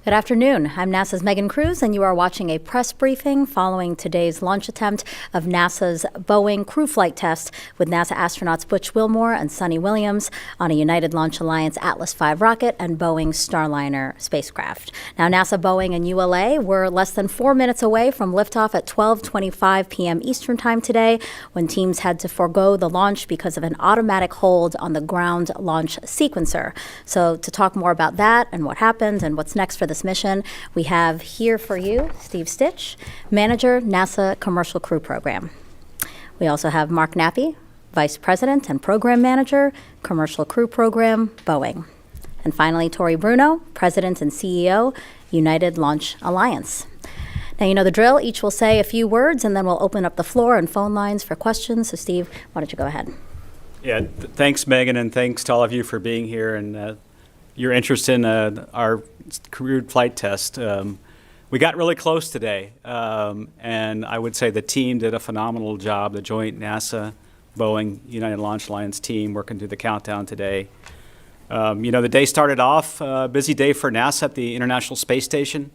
Good afternoon. I'm NASA's Megan Cruz, and you are watching a press briefing following today's launch attempt of NASA's Boeing crew flight test with NASA astronauts Butch Wilmore and Sunny Williams on a United Launch Alliance Atlas V rocket and Boeing Starliner spacecraft. Now, NASA, Boeing, and ULA were less than 4 minutes away from liftoff at 12:25 p.m. Eastern Time today, when teams had to forego the launch because of an automatic hold on the ground launch sequencer. So to talk more about that and what happened and what's next for this mission, we have here for you Steve Stitch, Manager, NASA Commercial Crew Program. We also have Mark Nappy, Vice President and Program Manager, Commercial Crew Program, Boeing. And finally, Tori Bruno, President and CEO, United Launch Alliance. Now, you know the drill. Each will say a few words, and then we'll open up the floor and phone lines for questions. So, Steve, why don't you go ahead? Yeah, thanks, Megan, and thanks to all of you for being here and your interest in our crewed flight test. We got really close today, and I would say the team did a phenomenal job, the joint NASA, Boeing, United Launch Alliance team working through the countdown today. The day started off, a busy day for NASA at the International Space Station.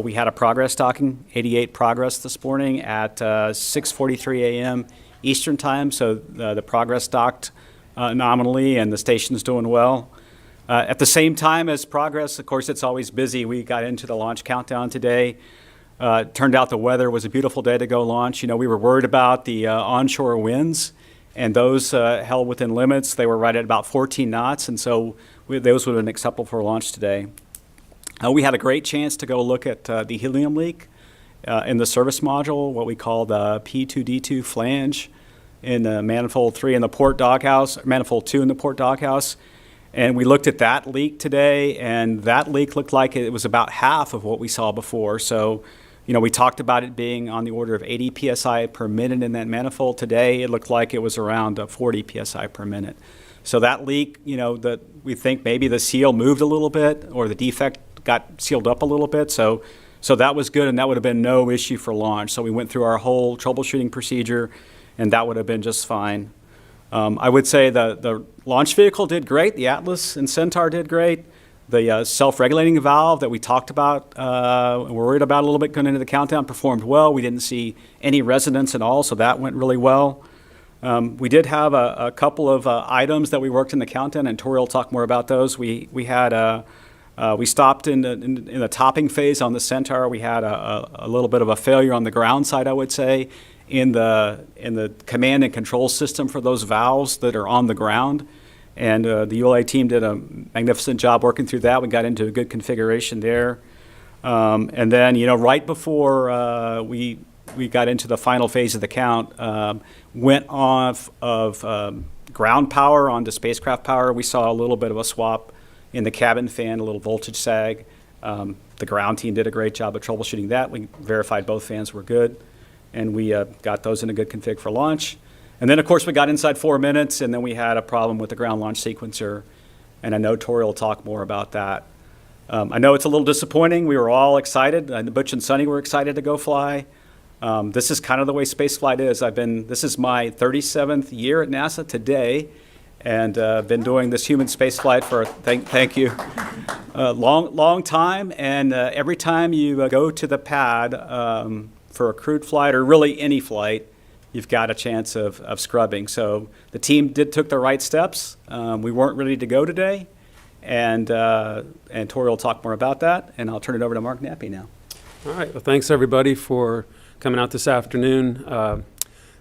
We had a progress docking, 88 progress this morning at 6:43 a.m. Eastern Time, so the progress docked nominally, and the station's doing well. At the same time as progress, of course, it's always busy. We got into the launch countdown today. Turned out the weather was a beautiful day to go launch. We were worried about the onshore winds, and those held within limits. They were right at about 14 knots, and so those would have been acceptable for launch today. We had a great chance to go look at the helium leak in the service module, what we call the P2D2 flange in manifold 3 in the port doghouse, manifold 2 in the port doghouse. And we looked at that leak today, and that leak looked like it was about half of what we saw before. So, we talked about it being on the order of 80 psi per minute in that manifold. Today, it looked like it was around 40 psi per minute. So that leak, that we think maybe the seal moved a little bit or the defect got sealed up a little bit. So that was good, and that would have been no issue for launch. So we went through our whole troubleshooting procedure, and that would have been just fine. I would say the launch vehicle did great. The Atlas and Centaur did great. The self-regulating valve that we talked about, we're worried about a little bit going into the countdown, performed well. We didn't see any resonance at all, so that went really well. We did have a couple of items that we worked in the countdown, and Tori will talk more about those. We stopped in the topping phase on the Centaur. We had a little bit of a failure on the ground side, I would say, in the command and control system for those valves that are on the ground. And the ULA team did a magnificent job working through that. We got into a good configuration there. And then, right before we got into the final phase of the count, went off of ground power onto spacecraft power. We saw a little bit of a swap in the cabin fan, a little voltage sag. The ground team did a great job of troubleshooting that. We verified both fans were good, and we got those in a good config for launch. And then, of course, we got inside 4 minutes, and then we had a problem with the ground launch sequencer, and I know Tori will talk more about that. I know it's a little disappointing. We were all excited. Butch and Sunny were excited to go fly. This is kind of the way spaceflight is. This is my 37th year at NASA today, and been doing this human spaceflight for, thank you, a long time. And every time you go to the pad for a crewed flight, or really any flight, you've got a chance of scrubbing. So the team took the right steps. We weren't ready to go today, and Tori will talk more about that, and I'll turn it over to Mark Nappy now. All right. Well, thanks everybody for coming out this afternoon.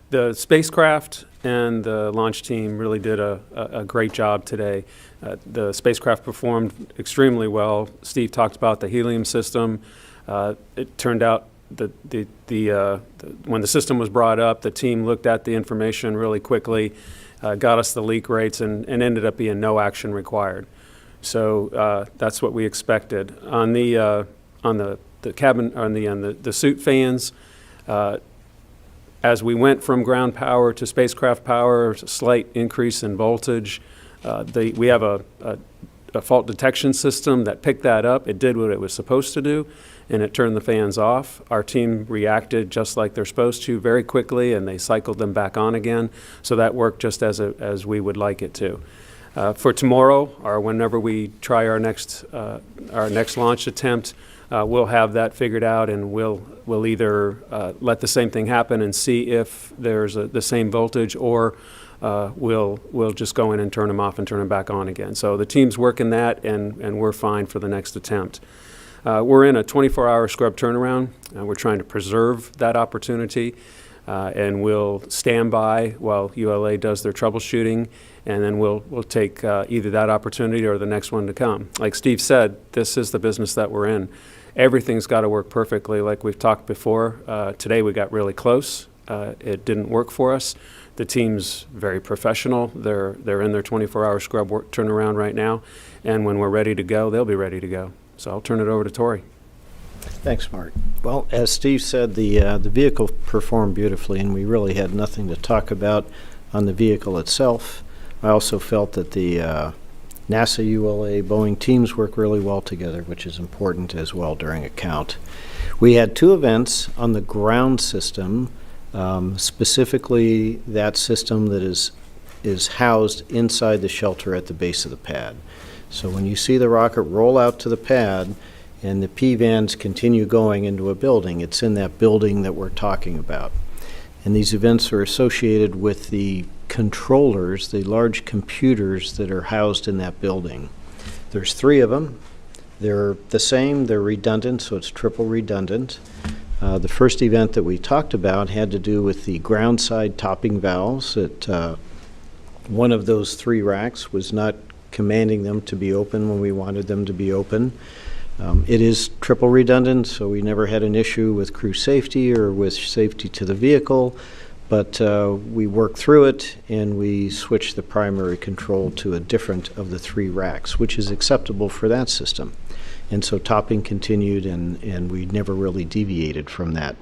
The spacecraft and the launch team really did a great job today. The spacecraft performed extremely well. Steve talked about the helium system. It turned out that when the system was brought up, the team looked at the information really quickly, got us the leak rates, and ended up being no action required. So that's what we expected. On the cabin, on the suit fans, as we went from ground power to spacecraft power, a slight increase in voltage. We have a fault detection system that picked that up. It did what it was supposed to do, and it turned the fans off. Our team reacted just like they're supposed to very quickly, and they cycled them back on again. So that worked just as we would like it to. For tomorrow, or whenever we try our next launch attempt, we'll have that figured out, and we'll either let the same thing happen and see if there's the same voltage, or we'll just go in and turn them off and turn them back on again. So the team's working that, and we're fine for the next attempt. We're in a 24-hour scrub turnaround. We're trying to preserve that opportunity, and we'll stand by while ULA does their troubleshooting, and then we'll take either that opportunity or the next one to come. Like Steve said, this is the business that we're in. Everything's got to work perfectly, like we've talked before. Today we got really close. It didn't work for us. The team's very professional. They're in their 24-hour scrub work turnaround right now, and when we're ready to go, they'll be ready to go. So I'll turn it over to Tori. Thanks, Mark. Well, as Steve said, the vehicle performed beautifully, and we really had nothing to talk about on the vehicle itself. I also felt that the NASA, ULA, Boeing teams work really well together, which is important as well during a count. We had 2 events on the ground system, specifically that system that is housed inside the shelter at the base of the pad. So when you see the rocket roll out to the pad and the P-vans continue going into a building, it's in that building that we're talking about. And these events are associated with the controllers, the large computers that are housed in that building. There's 3 of them. They're the same, they're redundant, so it's triple redundant. The first event that we talked about had to do with the ground side topping valves. That one of those 3 racks was not commanding them to be open when we wanted them to be open. It is triple redundant, so we never had an issue with crew safety or with safety to the vehicle, but we worked through it and we switched the primary control to a different of the 3 racks, which is acceptable for that system. And so topping continued, and we never really deviated from that.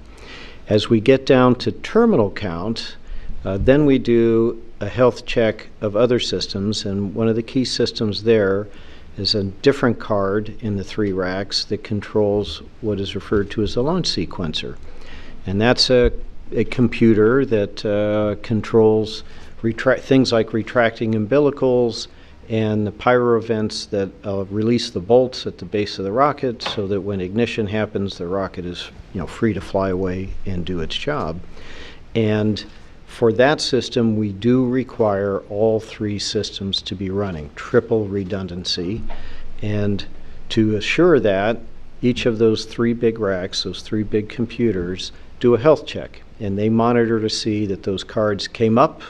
As we get down to terminal count, then we do a health check of other systems, and one of the key systems there is a different card in the 3 racks that controls what is referred to as a launch sequencer. And that's a computer that controls things like retracting umbilicals and the pyro vents that release the bolts at the base of the rocket, so that when ignition happens, the rocket is free to fly away and do its job. And for that system, we do require all 3 systems to be running, triple redundancy. And to assure that, each of those 3 big racks, those 3 big computers, do a health check. And they monitor to see that those cards came up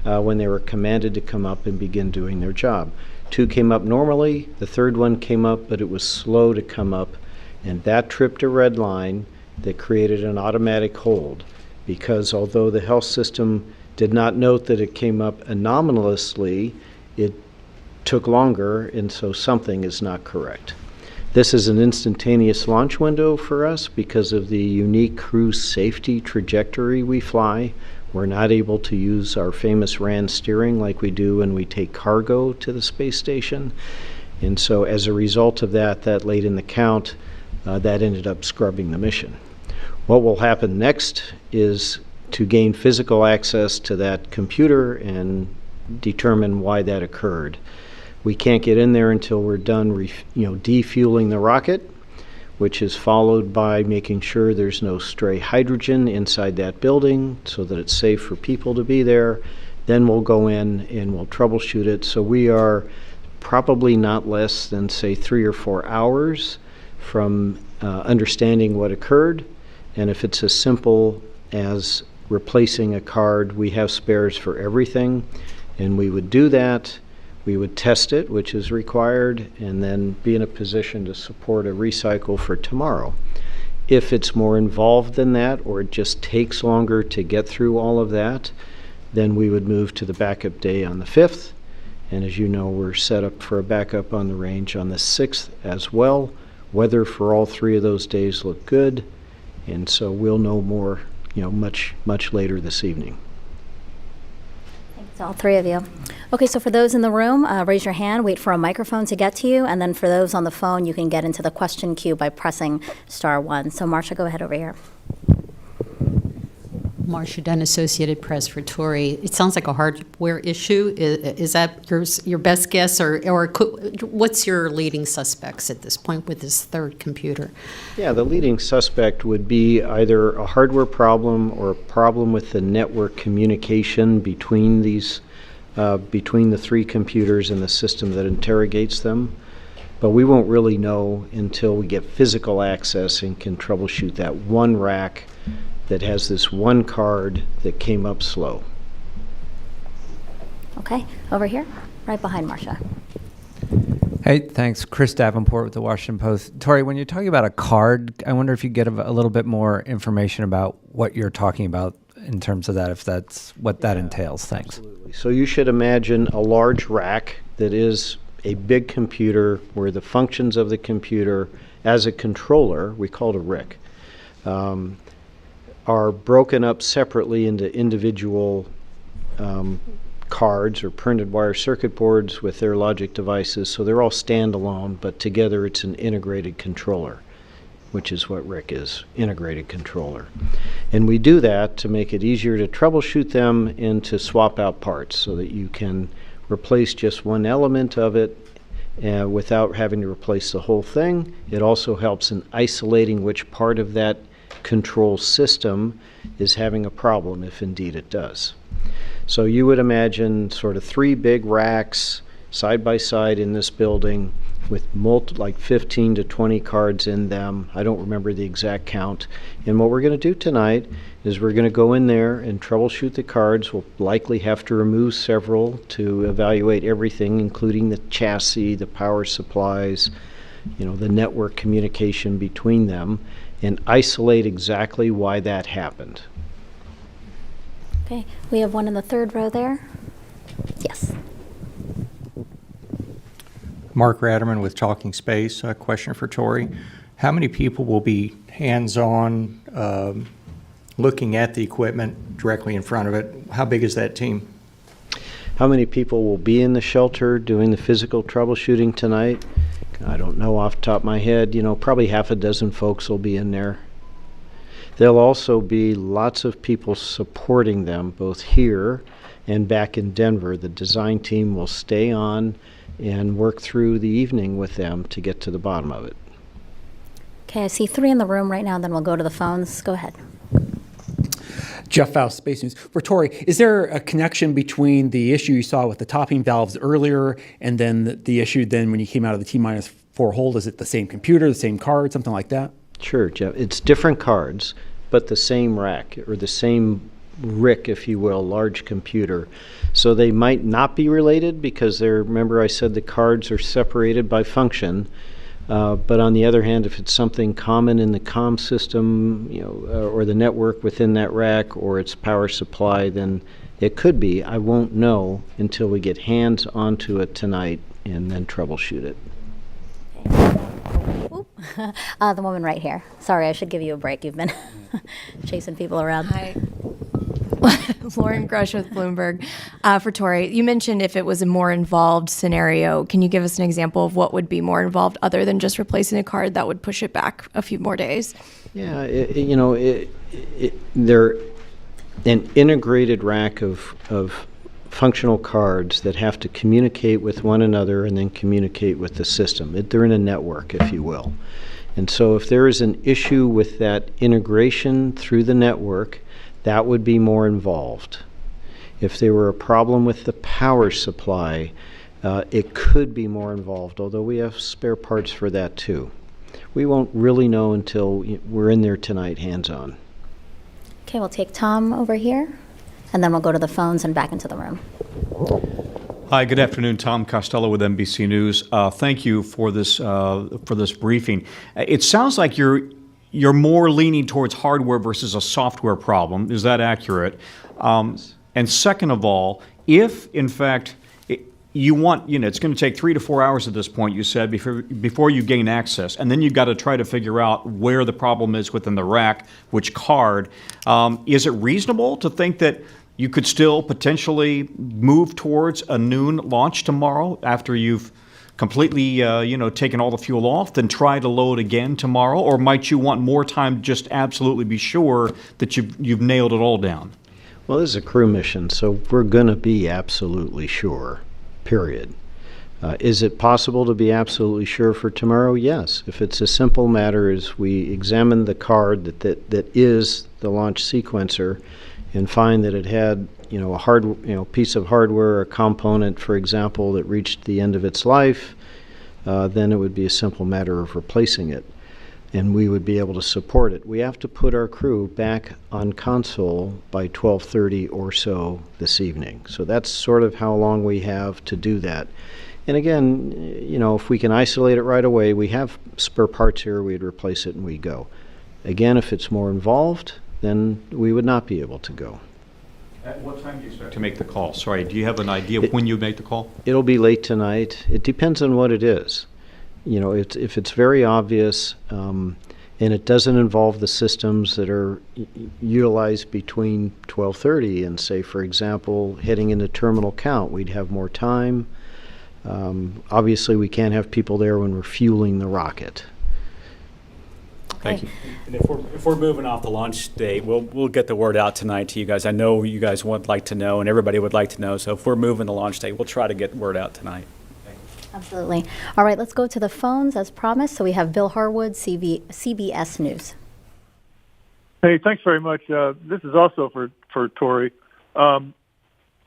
when they were commanded to come up and begin doing their job. 2 came up normally, the 3rd one came up, but it was slow to come up. And that tripped a red line that created an automatic hold, because although the health system did not note that it came up anomalously, it took longer, and so something is not correct. This is an instantaneous launch window for us because of the unique crew safety trajectory we fly. We're not able to use our famous RAN steering like we do when we take cargo to the space station. And so as a result of that late in the count, that ended up scrubbing the mission. What will happen next is to gain physical access to that computer and determine why that occurred. We can't get in there until we're done defueling the rocket, which is followed by making sure there's no stray hydrogen inside that building so that it's safe for people to be there. Then we'll go in and we'll troubleshoot it. So we are probably not less than, say, 3 or 4 hours from understanding what occurred. And if it's as simple as replacing a card, we have spares for everything. And we would do that. We would test it, which is required, and then be in a position to support a recycle for tomorrow. If it's more involved than that, or it just takes longer to get through all of that, then we would move to the backup day on the 5th. And as you know, we're set up for a backup on the range on the 6th as well. Weather for all 3 of those days look good. And so we'll know more, much later this evening. Thanks, all 3 of you. Okay, so for those in the room, raise your hand, wait for a microphone to get to you, and then for those on the phone, you can get into the question queue by pressing *1. So Marsha, go ahead over here. Marcia Dunn, Associated Press for Tory. It sounds like a hardware issue. Is that your best guess, or what's your leading suspects at this point with this third computer? Yeah, the leading suspect would be either a hardware problem or a problem with the network communication between these, between the three computers and the system that interrogates them. But we won't really know until we get physical access and can troubleshoot that one rack that has this one card that came up slow. Okay, over here, right behind Marcia. Hey, thanks. Chris Davenport with the Washington Post. Tori, when you're talking about a card, I wonder if you get a little bit more information about what you're talking about in terms of that, if that's what that entails. Thanks. Absolutely. So you should imagine a large rack that is a big computer where the functions of the computer as a controller, we call it a RIC, are broken up separately into individual cards or printed wire circuit boards with their logic devices. So they're all standalone, but together it's an integrated controller, which is what RIC is, integrated controller. And we do that to make it easier to troubleshoot them and to swap out parts so that you can replace just one element of it without having to replace the whole thing. It also helps in isolating which part of that control system is having a problem, if indeed it does. So you would imagine sort of three big racks side by side in this building with like 15 to 20 cards in them. I don't remember the exact count. And what we're going to do tonight is we're going to go in there and troubleshoot the cards. We'll likely have to remove several to evaluate everything, including the chassis, the power supplies, the network communication between them, and isolate exactly why that happened. Okay, we have one in the third row there. Yes. Mark Ratterman with Talking Space. A question for Tori. How many people will be hands-on looking at the equipment directly in front of it? How big is that team? How many people will be in the shelter doing the physical troubleshooting tonight? I don't know off the top of my head. Probably half a dozen folks will be in there. There'll also be lots of people supporting them, both here and back in Denver. The design team will stay on and work through the evening with them to get to the bottom of it. Okay, I see three in the room right now, then we'll go to the phones. Go ahead. Jeff Faust, Space News. For Tori, is there a connection between the issue you saw with the topping valves earlier and then the issue then when you came out of the T-4 hold? Is it the same computer, the same card, something like that? Sure, Jeff. It's different cards, but the same rack, or the same RIC, if you will, large computer. So they might not be related because remember I said the cards are separated by function. But on the other hand, if it's something common in the comm system, or the network within that rack, or its power supply, then it could be. I won't know until we get hands onto it tonight and then troubleshoot it. The woman right here. Sorry, I should give you a break. You've been chasing people around. Hi. Lauren Grush with Bloomberg. For Tori, you mentioned if it was a more involved scenario. Can you give us an example of what would be more involved other than just replacing a card that would push it back a few more days? Yeah, they're an integrated rack of functional cards that have to communicate with one another and then communicate with the system. They're in a network, if you will. And so if there is an issue with that integration through the network, that would be more involved. If there were a problem with the power supply, it could be more involved, although we have spare parts for that too. We won't really know until we're in there tonight, hands-on. Okay, we'll take Tom over here, and then we'll go to the phones and back into the room. Hi, good afternoon. Tom Costello with NBC News. Thank you for this briefing. It sounds like you're more leaning towards hardware versus a software problem. Is that accurate? And second of all, if in fact you want, it's going to take 3 to 4 hours at this point, you said, before you gain access, and then you've got to try to figure out where the problem is within the rack, which card. Is it reasonable to think that you could still potentially move towards a noon launch tomorrow after you've completely, taken all the fuel off, then try to load again tomorrow? Or might you want more time to just absolutely be sure that you've nailed it all down? Well, this is a crew mission, so we're going to be absolutely sure, period. Is it possible to be absolutely sure for tomorrow? Yes. If it's a simple matter as we examine the card that is the launch sequencer and find that it had, a piece of hardware, a component, for example, that reached the end of its life, then it would be a simple matter of replacing it, and we would be able to support it. We have to put our crew back on console by 12:30 or so this evening. So that's sort of how long we have to do that. And again, if we can isolate it right away, we have spare parts here, we'd replace it and we go. Again, if it's more involved, then we would not be able to go. At what time do you expect to make the call? Sorry, do you have an idea of when you make the call? It'll be late tonight. It depends on what it is. If it's very obvious and it doesn't involve the systems that are utilized between 12:30 and, say, for example, heading into terminal count, we'd have more time. Obviously, we can't have people there when we're fueling the rocket. Thank you. And if we're moving off the launch date, we'll get the word out tonight to you guys. I know you guys would like to know, and everybody would like to know. So if we're moving the launch date, we'll try to get word out tonight. Absolutely. All right, let's go to the phones as promised. So we have Bill Harwood, CBS News. Hey, thanks very much. This is also for Tori.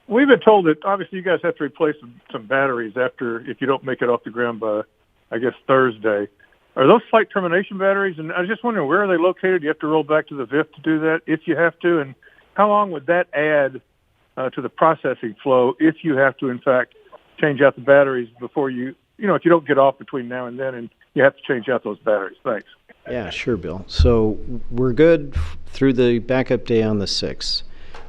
We've been told that obviously you guys have to replace some batteries if you don't make it off the ground by, I guess, Thursday. Are those flight termination batteries? And I was just wondering, where are they located? Do you have to roll back to the VIF to do that if you have to? And how long would that add to the processing flow if you have to, in fact, change out the batteries before if you don't get off between now and then and you have to change out those batteries? Thanks. Yeah, sure, Bill. So we're good through the backup day on the 6th.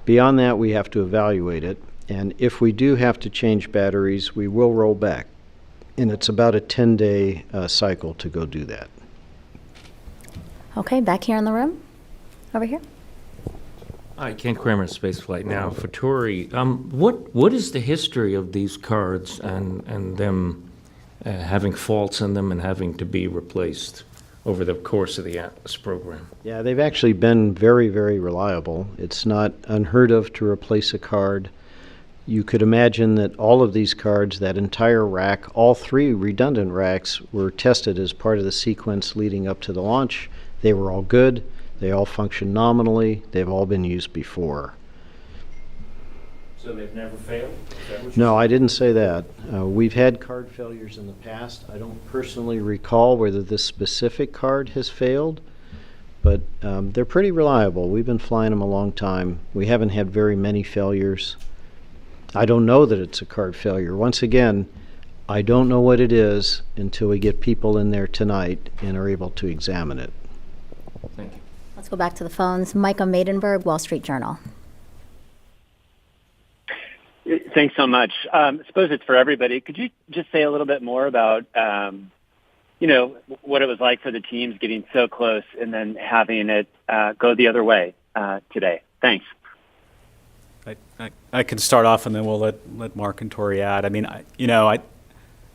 Beyond that, we have to evaluate it. And if we do have to change batteries, we will roll back. And it's about a 10-day cycle to go do that. Okay, back here in the room. Over here. Hi, Ken Kramer, Spaceflight Now. For Tori, what is the history of these cards and them having faults in them and having to be replaced over the course of the Atlas program? Yeah, they've actually been very, very reliable. It's not unheard of to replace a card. You could imagine that all of these cards, that entire rack, all 3 redundant racks, were tested as part of the sequence leading up to the launch. They were all good. They all function nominally. They've all been used before. So they've never failed? No, I didn't say that. We've had card failures in the past. I don't personally recall whether this specific card has failed, but they're pretty reliable. We've been flying them a long time. We haven't had very many failures. I don't know that it's a card failure. Once again, I don't know what it is until we get people in there tonight and are able to examine it. Thank you. Let's go back to the phones. Micah Maidenberg, Wall Street Journal. Thanks so much. I suppose it's for everybody. Could you just say a little bit more about, what it was like for the teams getting so close and then having it go the other way today? Thanks. I can start off, and then we'll let Mark and Tori add. I mean, I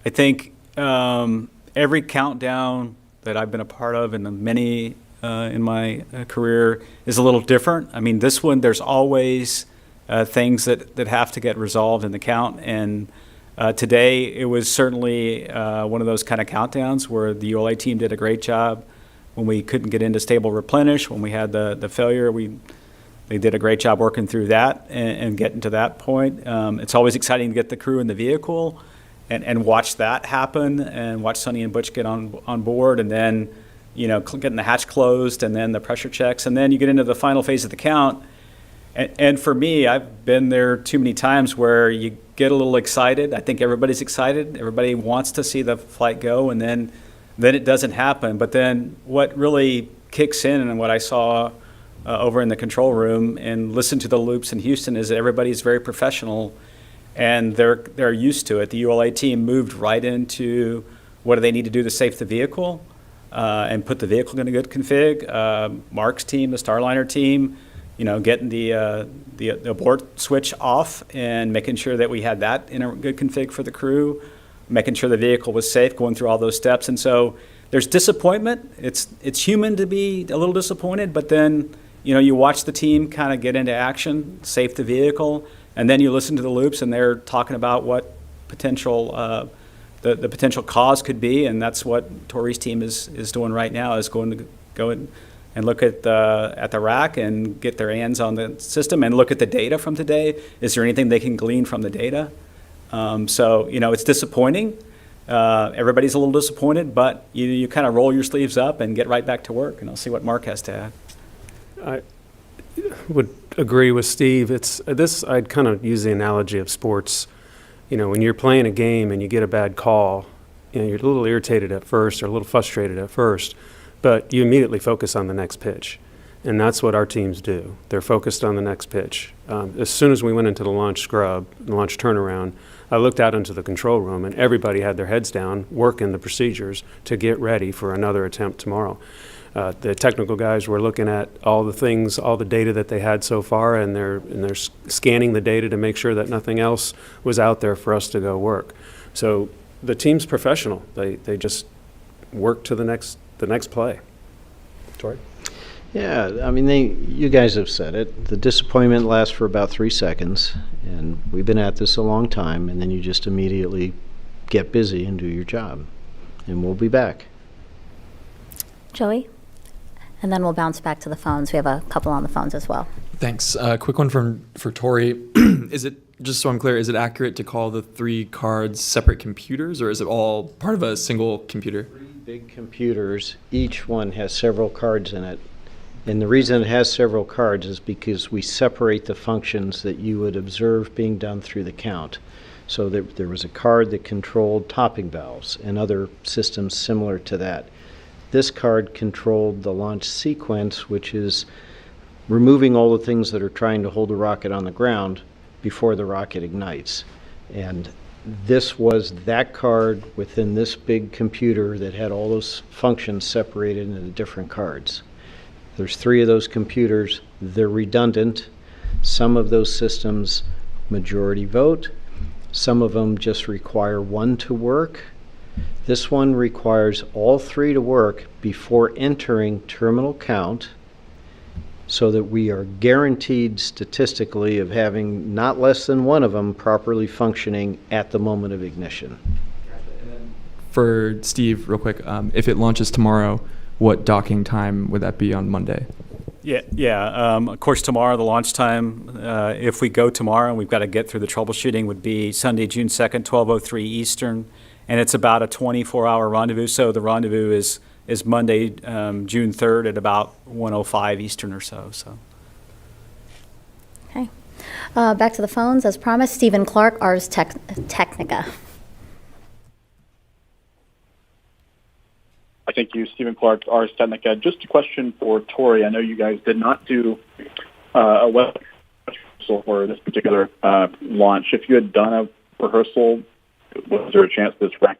think every countdown that I've been a part of, and many in my career, is a little different. I mean, this one, there's always things that have to get resolved in the count, and today it was certainly one of those kind of countdowns where the ULA team did a great job. When we couldn't get into stable replenish, when we had the failure, they did a great job working through that and getting to that point. It's always exciting to get the crew in the vehicle and watch that happen and watch Sonny and Butch get on board, and then getting the hatch closed and then the pressure checks, and then you get into the final phase of the count. And for me, I've been there too many times where you get a little excited. I think everybody's excited. Everybody wants to see the flight go, and then it doesn't happen. But then what really kicks in, and what I saw over in the control room and listen to the loops in Houston, is that everybody's very professional and they're used to it. The ULA team moved right into what do they need to do to safe the vehicle and put the vehicle in a good config. Mark's team, the Starliner team, getting the abort switch off and making sure that we had that in a good config for the crew. making sure the vehicle was safe, going through all those steps. And so there's disappointment. It's human to be a little disappointed, but then, you watch the team kind of get into action, safe the vehicle, and then you listen to the loops, and they're talking about what potential the potential cause could be, and that's what Tori's team is doing right now, is going to go and look at the rack and get their hands on the system and look at the data from today. Is there anything they can glean from the data? So it's disappointing. Everybody's a little disappointed, but you kind of roll your sleeves up and get right back to work, and I'll see what Mark has to add. I would agree with Steve. I'd kind of use the analogy of sports. When you're playing a game and you get a bad call, you're a little irritated at first or a little frustrated at first, but you immediately focus on the next pitch. And that's what our teams do. They're focused on the next pitch. As soon as we went into the launch scrub, the launch turnaround, I looked out into the control room, and everybody had their heads down, working the procedures to get ready for another attempt tomorrow. The technical guys were looking at all the data that they had so far, and they're scanning the data to make sure that nothing else was out there for us to go work. So the team's professional. They just work to the next play. Tori? Yeah, you guys have said it. The disappointment lasts for about 3 seconds, and we've been at this a long time, and then you just immediately get busy and do your job. And we'll be back. Joey? And then we'll bounce back to the phones. We have a couple on the phones as well. Thanks. Quick one for Tori. Is it, just so I'm clear, is it accurate to call the 3 cards separate computers, or is it all part of a single computer? 3 big computers. Each one has several cards in it. And the reason it has several cards is because we separate the functions that you would observe being done through the count. So there was a card that controlled topping valves and other systems similar to that. This card controlled the launch sequence, which is removing all the things that are trying to hold the rocket on the ground before the rocket ignites. And this was that card within this big computer that had all those functions separated into different cards. There's 3 of those computers. They're redundant. Some of those systems majority vote. Some of them just require 1 to work. This one requires all 3 to work before entering terminal count, so that we are guaranteed statistically of having not less than 1 of them properly functioning at the moment of ignition. For Steve, real quick, if it launches tomorrow, what docking time would that be on Monday? Yeah. Of course, tomorrow, the launch time, if we go tomorrow and we've got to get through the troubleshooting, would be Sunday, June 2nd, 12:03 Eastern. And it's about a 24-hour rendezvous. So the rendezvous is Monday, June 3rd at about 1:05 Eastern or so. Okay. Back to the phones. As promised, Stephen Clark, Ars Technica. Thank you, Stephen Clark, Ars Technica. Just a question for Tori. I know you guys did not do a web rehearsal for this particular launch. If you had done a rehearsal, was there a chance this rack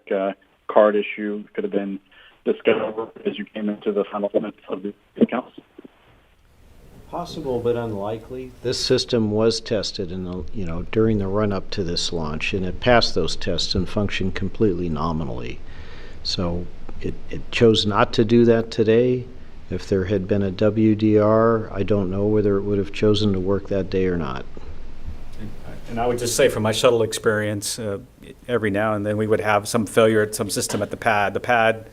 card issue could have been discovered as you came into the final limits of the accounts? Possible, but unlikely. This system was tested during the run-up to this launch, and it passed those tests and functioned completely nominally. So it chose not to do that today. If there had been a WDR, I don't know whether it would have chosen to work that day or not. And I would just say from my shuttle experience, every now and then we would have some failure at some system at the pad. The pad,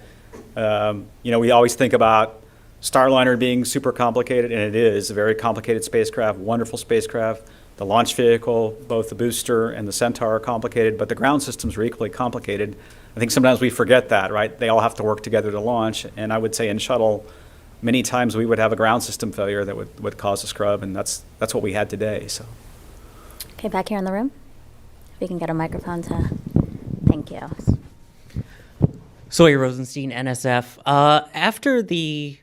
we always think about Starliner being super complicated, and it is a very complicated spacecraft, wonderful spacecraft. The launch vehicle, both the booster and the Centaur are complicated, but the ground systems are equally complicated. I think sometimes we forget that, right? They all have to work together to launch, and I would say in shuttle, many times we would have a ground system failure that would cause a scrub, and that's what we had today. So. Okay, back here in the room. If we can get a microphone to, thank you. Sawyer Rosenstein, NSF. After the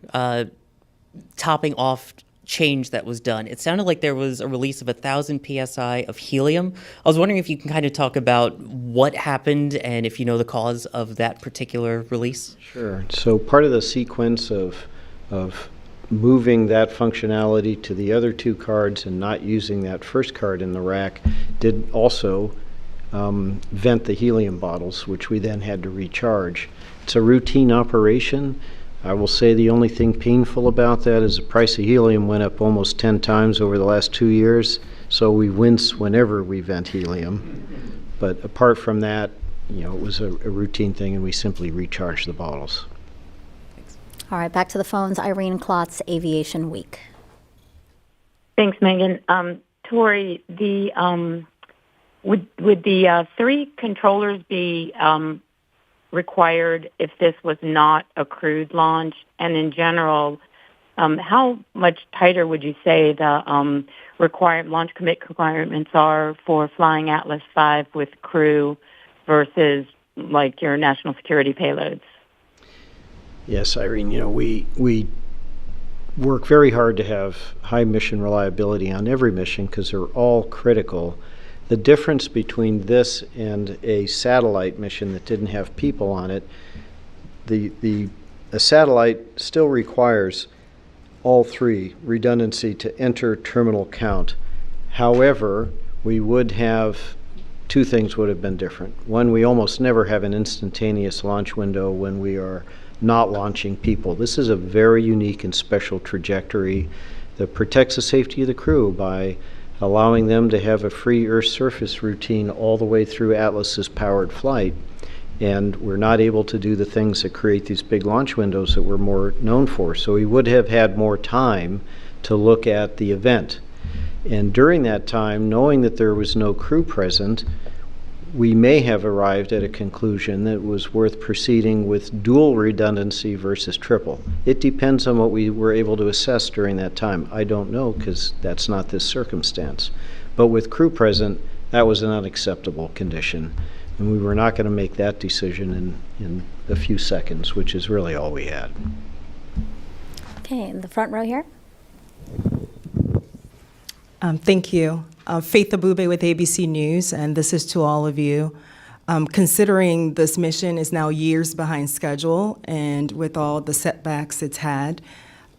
topping off change that was done, it sounded like there was a release of 1,000 psi of helium. I was wondering if you can kind of talk about what happened and if you know the cause of that particular release. Sure. So part of the sequence of moving that functionality to the other 2 cards and not using that first card in the rack did also vent the helium bottles, which we then had to recharge. It's a routine operation. I will say the only thing painful about that is the price of helium went up almost 10 times over the last 2 years, so we wince whenever we vent helium. But apart from that, it was a routine thing, and we simply recharged the bottles. All right, back to the phones. Irene Klotz, Aviation Week. Thanks, Megan. Tori, would the 3 controllers be required if this was not a crewed launch? And in general, how much tighter would you say the launch commit requirements are for flying Atlas V with crew versus like your national security payloads? Yes, Irene, we work very hard to have high mission reliability on every mission because they're all critical. The difference between this and a satellite mission that didn't have people on it, a satellite still requires all 3, redundancy to enter terminal count. However, we would have 2 things would have been different. One, we almost never have an instantaneous launch window when we are not launching people. This is a very unique and special trajectory that protects the safety of the crew by allowing them to have a free Earth surface routine all the way through Atlas's powered flight. And we're not able to do the things that create these big launch windows that we're more known for. So we would have had more time to look at the event. And during that time, knowing that there was no crew present, we may have arrived at a conclusion that it was worth proceeding with dual redundancy versus triple. It depends on what we were able to assess during that time. I don't know because that's not this circumstance. But with crew present, that was an unacceptable condition. And we were not going to make that decision in a few seconds, which is really all we had. Okay, in the front row here. Thank you. Faith Abube with ABC News, and this is to all of you. Considering this mission is now years behind schedule and with all the setbacks it's had,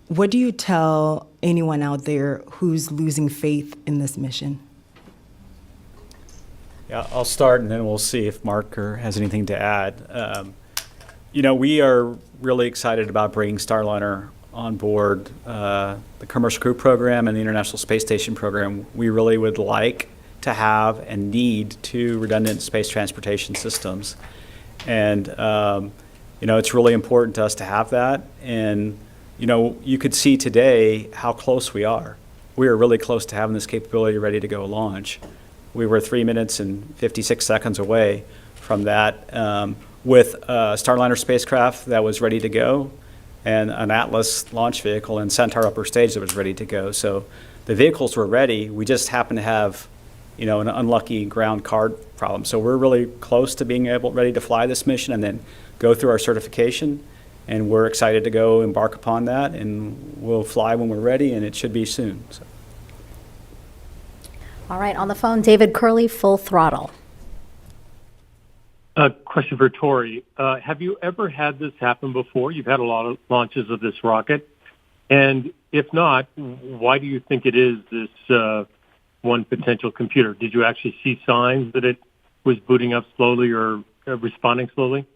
what do you tell anyone out there who's losing faith in this mission? Yeah, I'll start and then we'll see if Mark has anything to add. We are really excited about bringing Starliner on board the Commercial Crew Program and the International Space Station Program. We really would like to have and need 2 redundant space transportation systems. And, it's really important to us to have that. And, you could see today how close we are. We are really close to having this capability ready to go launch. We were 3 minutes and 56 seconds away from that with a Starliner spacecraft that was ready to go and an Atlas launch vehicle and Centaur upper stage that was ready to go. So the vehicles were ready. We just happened to have, an unlucky ground card problem. So we're really close to being ready to fly this mission and then go through our certification. And we're excited to go embark upon that. And we'll fly when we're ready, and it should be soon. So. All right, on the phone, David Curley, Full Throttle. A question for Tori. Have you ever had this happen before? You've had a lot of launches of this rocket. And if not, why do you think it is this one potential computer? Did you actually see signs that it was booting up slowly or responding slowly?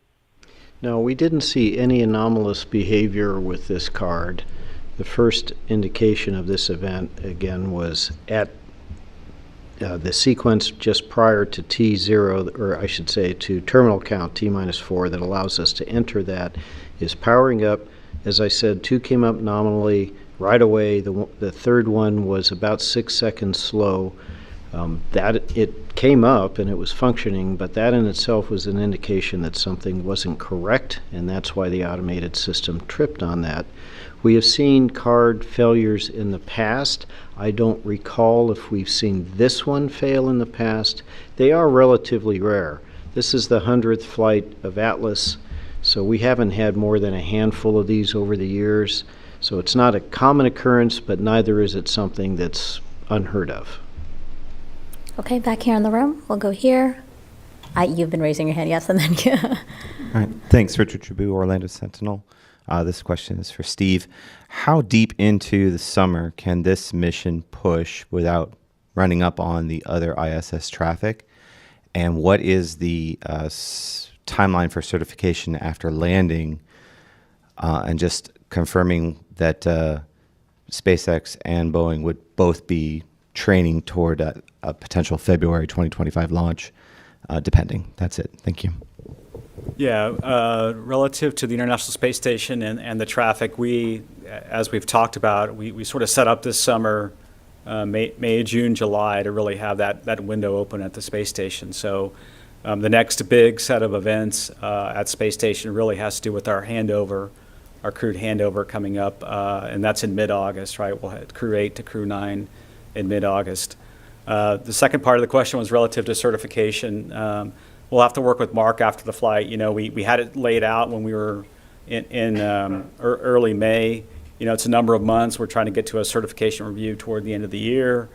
No, we didn't see any anomalous behavior with this card. The first indication of this event, again, was at the sequence just prior to T0, or I should say to terminal count T-4 that allows us to enter that, is powering up. As I said, 2 came up nominally right away. The third one was about 6 seconds slow. That it came up and it was functioning, but that in itself was an indication that something wasn't correct, and that's why the automated system tripped on that. We have seen card failures in the past. I don't recall if we've seen this one fail in the past. They are relatively rare. This is the 100th flight of Atlas, so we haven't had more than a handful of these over the years. So it's not a common occurrence, but neither is it something that's unheard of. Okay, back here in the room. We'll go here. You've been raising your hand, yes, and then you. All right, thanks, Richard Tribou, Orlando Sentinel. This question is for Steve. How deep into the summer can this mission push without running up on the other ISS traffic? And what is the timeline for certification after landing? And just confirming that SpaceX and Boeing would both be training toward a potential February 2025 launch, depending. That's it. Thank you. Yeah, relative to the International Space Station and the traffic, as we've talked about, we sort of set up this summer, May, June, July, to really have that window open at the space station. So the next big set of events at Space Station really has to do with our crewed handover coming up, and that's in mid-August, right? We'll have Crew 8 to Crew 9 in mid-August. The second part of the question was relative to certification. We'll have to work with Mark after the flight. You know, we had it laid out when we were in early May. You know, it's a number of months. We're trying to get to a certification review toward the end of the year,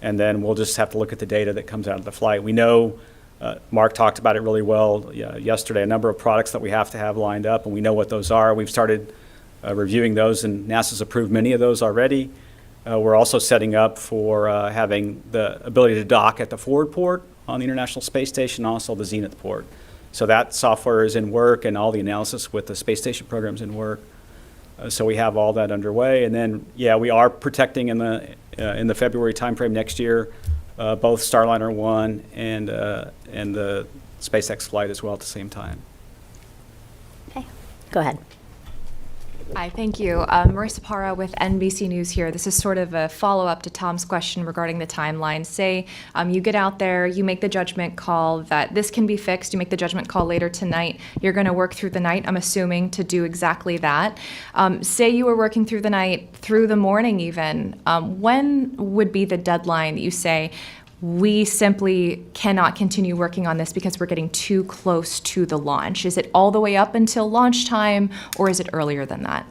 and then we'll just have to look at the data that comes out of the flight. We know, Mark talked about it really well yesterday, a number of products that we have to have lined up, and we know what those are. We've started reviewing those, and NASA's approved many of those already. We're also setting up for having the ability to dock at the forward port on the International Space Station, also the Zenith port. So that software is in work, and all the analysis with the space station program's in work. So we have all that underway. And then, yeah, we are protecting in the February timeframe next year, both Starliner 1 and the SpaceX flight as well at the same time. Okay, go ahead. Hi, thank you. Marissa Parra with NBC News here. This is sort of a follow-up to Tom's question regarding the timeline. Say you get out there, you make the judgment call that this can be fixed, you make the judgment call later tonight, you're going to work through the night, I'm assuming, to do exactly that. Say you were working through the night, through the morning even, when would be the deadline that you say, we simply cannot continue working on this because we're getting too close to the launch? Is it all the way up until launch time, or is it earlier than that?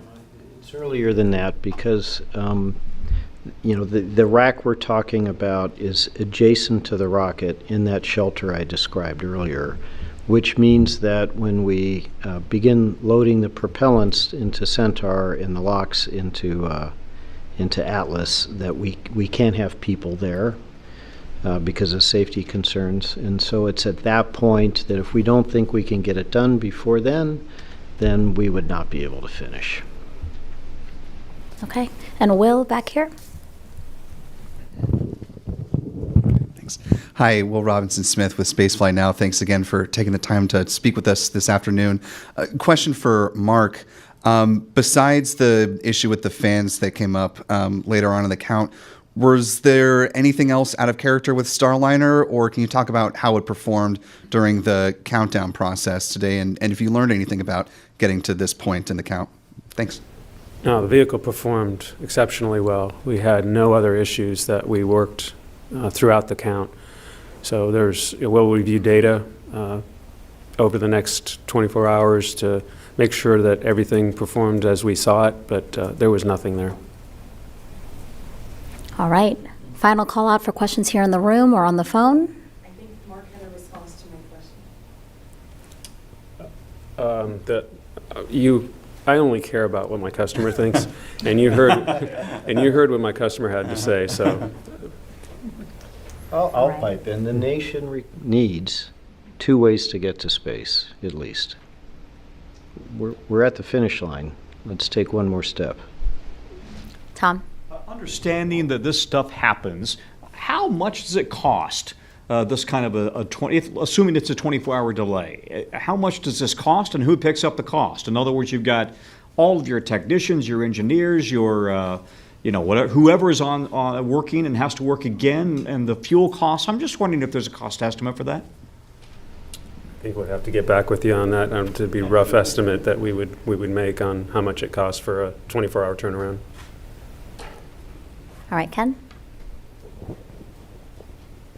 It's earlier than that because, you know, the rack we're talking about is adjacent to the rocket in that shelter I described earlier, which means that when we begin loading the propellants into Centaur and the LOX into Atlas, that we can't have people there. Because of safety concerns. And so it's at that point that if we don't think we can get it done before then we would not be able to finish. Okay, and Will back here. Thanks. Hi, Will Robinson Smith with Spaceflight Now. Thanks again for taking the time to speak with us this afternoon. Question for Mark. Besides the issue with the fans that came up later on in the count, was there anything else out of character with Starliner, or can you talk about how it performed during the countdown process today, and if you learned anything about getting to this point in the count? Thanks. No, the vehicle performed exceptionally well. We had no other issues that we worked throughout the count. So we'll review data over the next 24 hours to make sure that everything performed as we saw it, but there was nothing there. All right. Final call out for questions here in the room or on the phone. I think Mark had a response to my question. I only care about what my customer thinks, and you heard what my customer had to say. So I'll pipe in. The nation needs two ways to get to space, at least. We're at the finish line. Let's take one more step. Tom? Understanding that this stuff happens, how much does it cost? This kind of assuming it's a 24-hour delay, how much does this cost, and who picks up the cost? In other words, you've got all of your technicians, your engineers, your whoever is on working and has to work again, and the fuel costs. I'm just wondering if there's a cost estimate for that. I think we'd have to get back with you on that. To be a rough estimate that we would make on how much it costs for a 24-hour turnaround. All right, Ken?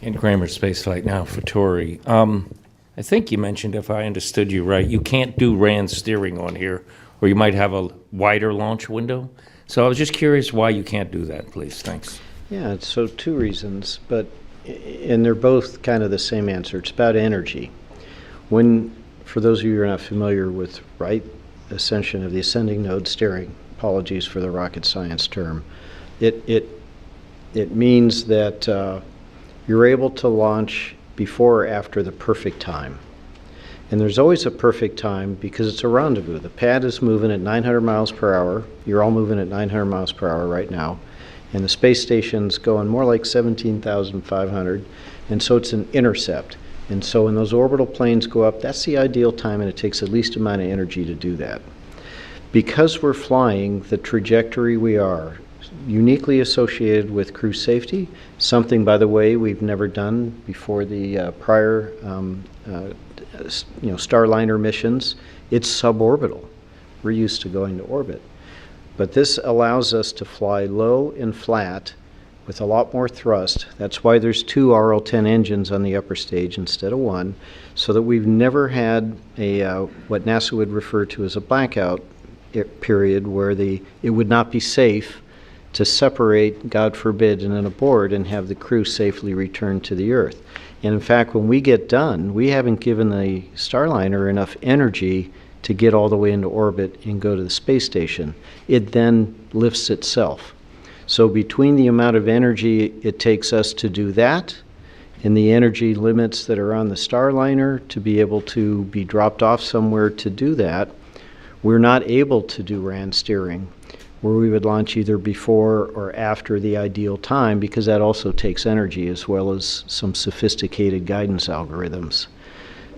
Ken Kramer, Spaceflight Now for Tori. I think you mentioned, if I understood you right, you can't do RAN steering on here, or you might have a wider launch window. So I was just curious why you can't do that, please. Thanks. Yeah, so two reasons, and they're both kind of the same answer. It's about energy. For those of you who are not familiar with right ascension of the ascending node steering, apologies for the rocket science term, it means that you're able to launch before or after the perfect time. And there's always a perfect time because it's a rendezvous. The pad is moving at 900 miles per hour. You're all moving at 900 miles per hour right now. And the space station's going more like 17,500. And so it's an intercept. And so when those orbital planes go up, that's the ideal time, and it takes the least amount of energy to do that. Because we're flying the trajectory we are, uniquely associated with crew safety, something, by the way, we've never done before the prior Starliner missions. It's suborbital. We're used to going to orbit. But this allows us to fly low and flat with a lot more thrust. That's why there's 2 RL-10 engines on the upper stage instead of 1, so that we've never had a what NASA would refer to as a blackout period where it would not be safe to separate, God forbid, in an abort and have the crew safely return to the Earth. And in fact, when we get done, we haven't given the Starliner enough energy to get all the way into orbit and go to the space station. It then lifts itself. So between the amount of energy it takes us to do that and the energy limits that are on the Starliner to be able to be dropped off somewhere to do that, we're not able to do RAN steering, where we would launch either before or after the ideal time, because that also takes energy as well as some sophisticated guidance algorithms.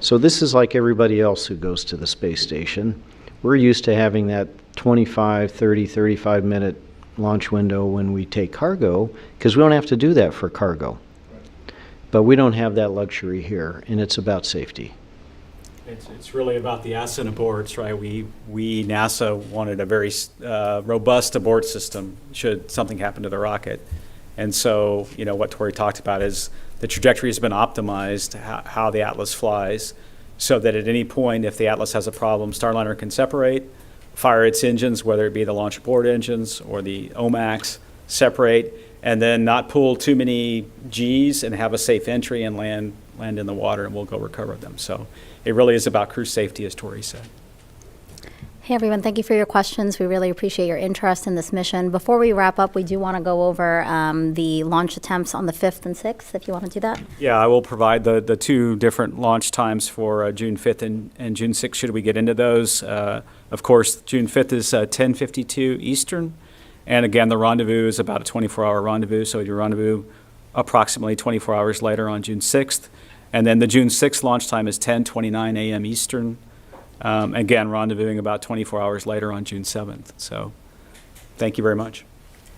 So this is like everybody else who goes to the space station. We're used to having that 25, 30, 35-minute launch window when we take cargo, because we don't have to do that for cargo. But we don't have that luxury here, and it's about safety. It's really about the ascent aborts, right? We NASA wanted a very robust abort system should something happen to the rocket. And so, what Tori talked about is the trajectory has been optimized, how the Atlas flies, so that at any point, if the Atlas has a problem, Starliner can separate, fire its engines, whether it be the launch abort engines or the OMAX, separate, and then not pull too many Gs and have a safe entry and land in the water, and we'll go recover them. So it really is about crew safety, as Tori said. Hey everyone, thank you for your questions. We really appreciate your interest in this mission. Before we wrap up, we do want to go over the launch attempts on the 5th and 6th, if you want to do that. Yeah, I will provide the 2 different launch times for June 5th and June 6th, should we get into those. Of course, June 5th is 10:52 Eastern. And again, the rendezvous is about a 24-hour rendezvous, so you rendezvous approximately 24 hours later on June 6th. And then the June 6th launch time is 10:29 a.m. Eastern. Again, rendezvousing about 24 hours later on June 7th. So thank you very much.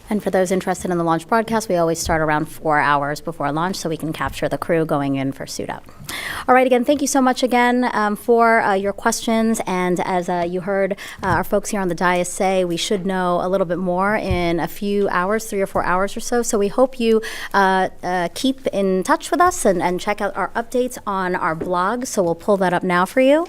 And for those interested in the launch broadcast, we always start around 4 hours before launch so we can capture the crew going in for suit up. All right, again, thank you so much again for your questions. And as you heard our folks here on the dais say, we should know a little bit more in a few hours, 3 or 4 hours or so. So we hope you keep in touch with us and check out our updates on our blog. So we'll pull that up now for you.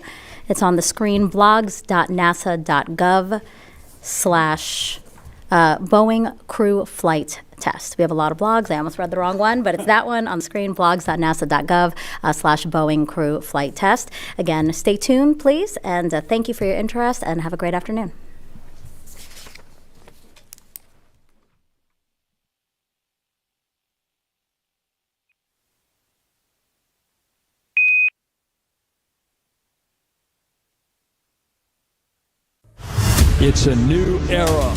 It's on the screen, blogs.nasa.gov/Boeing crew flight test. We have a lot of blogs. I almost read the wrong one, but it's that one on the screen, blogs.nasa.gov/Boeing crew flight test. Again, stay tuned, please, and thank you for your interest, and have a great afternoon. It's a new era